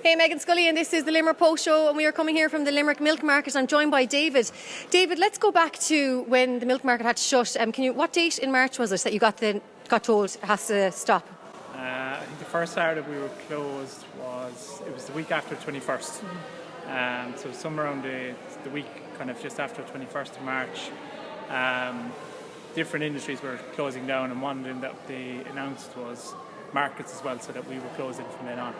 Hey, Meghann, Scully, and this is the Limerick Post Show, and we are coming here from the Limerick Milk Market. I'm joined by David. David, let's go back to when the milk market had to shut. What date in March was it that you got told it has to stop? I think the first Saturday we were closed was the week after 21st. So somewhere around the week, kind of just after 21st of March. Different industries were closing down, and one thing that they announced was markets as well, so that we were closing from then on.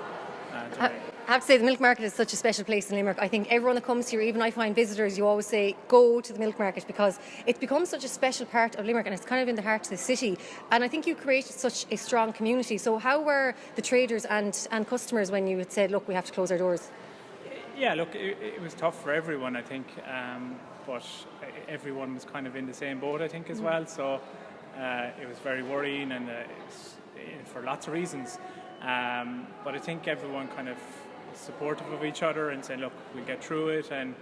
I have to say the milk market is such a special place in Limerick. I think everyone that comes here, even I find visitors, you always say go to the milk market because it's become such a special part of Limerick and it's kind of in the heart of the city. And I think you created such a strong community. So how were the traders and customers when you had said, look, we have to close our doors? Yeah, look, it was tough for everyone, I think, but everyone was kind of in the same boat, I think, as well. So it was very worrying, and it was, for lots of reasons. But I think everyone kind of was supportive of each other and said, look, we'll get through it, and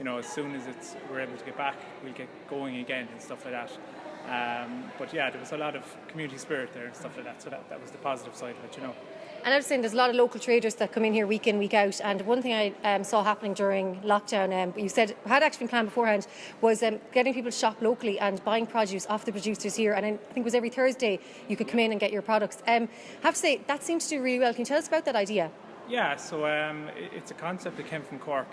as soon as we're able to get back, we'll get going again and stuff like that. But yeah, there was a lot of community spirit there and stuff like that, so that was the positive side of it, And I was saying there's a lot of local traders that come in here week in, week out, and one thing I saw happening during lockdown, you said had actually been planned beforehand, was getting people to shop locally and buying produce off the producers here, and I think it was every Thursday you could come in and get your products. I have to say, that seems to do really well. Can you tell us about that idea? Yeah, so it's a concept that came from Cork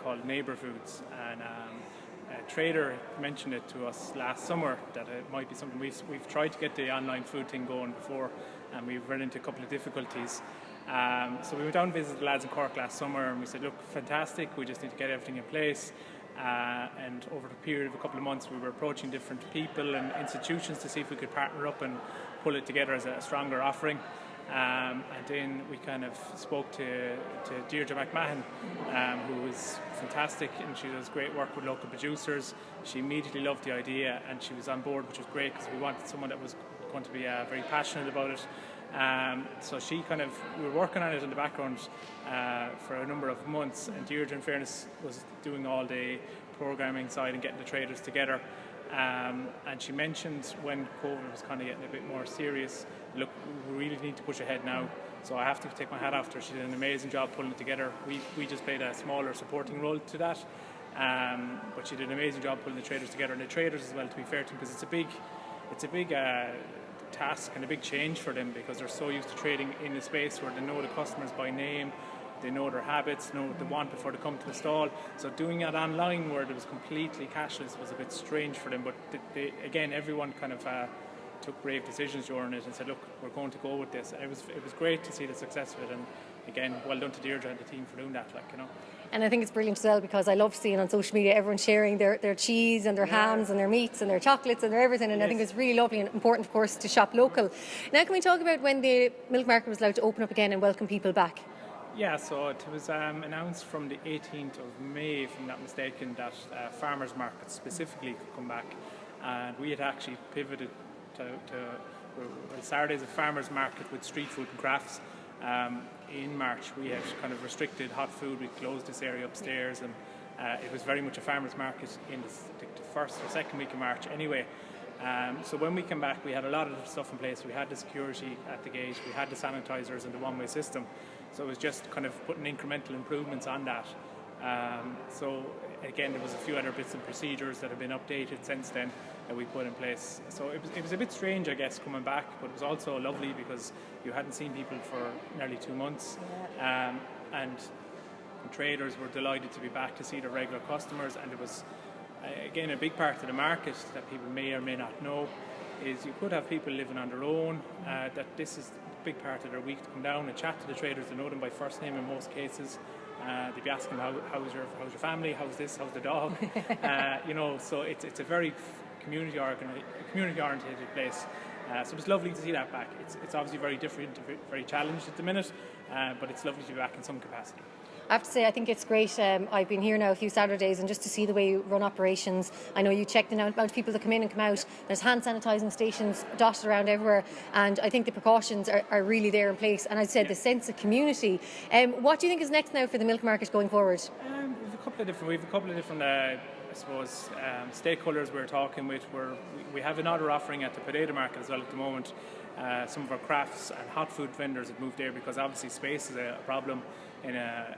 called Neighbour Foods, and a trader mentioned it to us last summer that it might be something we've tried to get the online food thing going before, and we've run into a couple of difficulties. So we went down and visited the lads in Cork last summer, and we said, look, fantastic, we just need to get everything in place. And over the period of a couple of months, we were approaching different people and institutions to see if we could partner up and pull it together as a stronger offering. And then we kind of spoke to Deirdre Meghann, who is fantastic, and she does great work with local producers. She immediately loved the idea, and she was on board, which was great because we wanted someone that was going to be very passionate about it. So we were working on it in the background for a number of months, and Deirdre, in fairness, was doing all the programming side and getting the traders together. And she mentioned when COVID was kind of getting a bit more serious, look, we really need to push ahead now. So I have to take my hat off to her. She did an amazing job pulling it together. We just played a smaller supporting role to that. But she did an amazing job pulling the traders together, and the traders as well, to be fair to them, because it's a big task and a big change for them, because they're so used to trading in a space where they know the customers by name, they know their habits, know what they want before they come to the stall. So doing it online where it was completely cashless was a bit strange for them, but again, everyone kind of took brave decisions during it and said, look, we're going to go with this. And it was great to see the success of it, and again, well done to Deirdre and the team for doing that, And I think it's brilliant as well, because I love seeing on social media everyone sharing their cheese and their hams and their meats and their chocolates and their everything, and yes. I think it's really lovely and important, of course, to shop local. Now, can we talk about when the milk market was allowed to open up again and welcome people back? Yeah, so it was announced from the 18th of May, if I'm not mistaken, that farmers markets specifically could come back, and we had actually pivoted to Saturday's a farmers market with street food and crafts. In March we had kind of restricted hot food. We closed this area upstairs, and it was very much a farmers market in the first or second week of March anyway. So when we came back, we had a lot of stuff in place. We had the security at the gate, we had the sanitizers and the one-way system, so it was just kind of putting incremental improvements on that. So again, there was a few other bits and procedures that have been updated since then that we put in place. So it was a bit strange, I guess, coming back, but it was also lovely because you hadn't seen people for nearly 2 months. And traders were delighted to be back to see their regular customers, and it was, again, a big part of the market that people may or may not know is you could have people living on their own, that this is a big part of their week to come down and chat to the traders. They know them by first name in most cases. They'd be asking how's your family, how's this, how's the dog, so it's a very community orientated place. So it was lovely to see that back. It's obviously very different, very challenged at the minute, but it's lovely to be back in some capacity. I have to say, I think it's great. I've been here now a few Saturdays, and just to see the way you run operations, I know you check the amount of people that come in and come out. There's hand sanitising stations dotted around everywhere, and I think the precautions are really there in place. And I said the sense of community. What do you think is next now for the milk market going forward? We have a couple of different I suppose stakeholders we're talking with. We have another offering at the potato market as well at the moment. Some of our crafts and hot food vendors have moved there because obviously space is a problem in a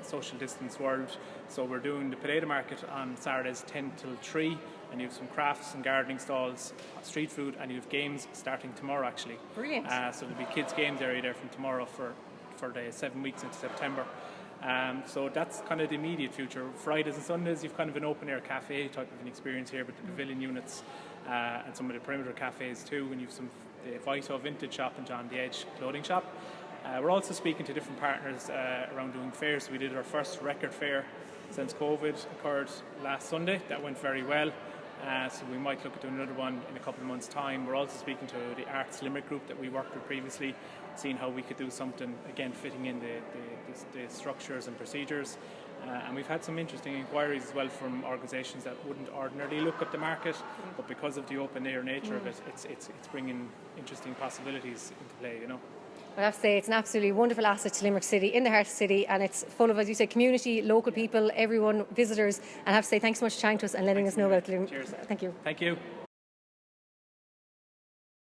social distance world. So we're doing the potato market on Saturdays 10 till 3, and you have some crafts and gardening stalls, street food, and you have games starting tomorrow actually. Brilliant. So there'll be kids' games area there from tomorrow for the 7 weeks into September. So that's kind of the immediate future. Fridays and Sundays, you've kind of an open-air cafe type of an experience here with the pavilion units and some of the perimeter cafes too, and you've the Vito Vintage Shop and John the Edge clothing shop. We're also speaking to different partners around doing fairs. We did our first record fair since COVID occurred last Sunday. That went very well. So we might look at doing another one in a couple of months' time. We're also speaking to the Arts Limerick group that we worked with previously, seeing how we could do something, again, fitting in the structures and procedures. And we've had some interesting inquiries as well from organisations that wouldn't ordinarily look at the market, but because of the open-air nature of it, it's bringing interesting possibilities into play, you know. I have to say, it's an absolutely wonderful asset to Limerick City, in the heart of the city, and it's full of, as you say, community, local people, everyone, visitors. And I have to say, thanks so much for chatting to us and letting us know about Limerick. Cheers. Thank you. Thank you.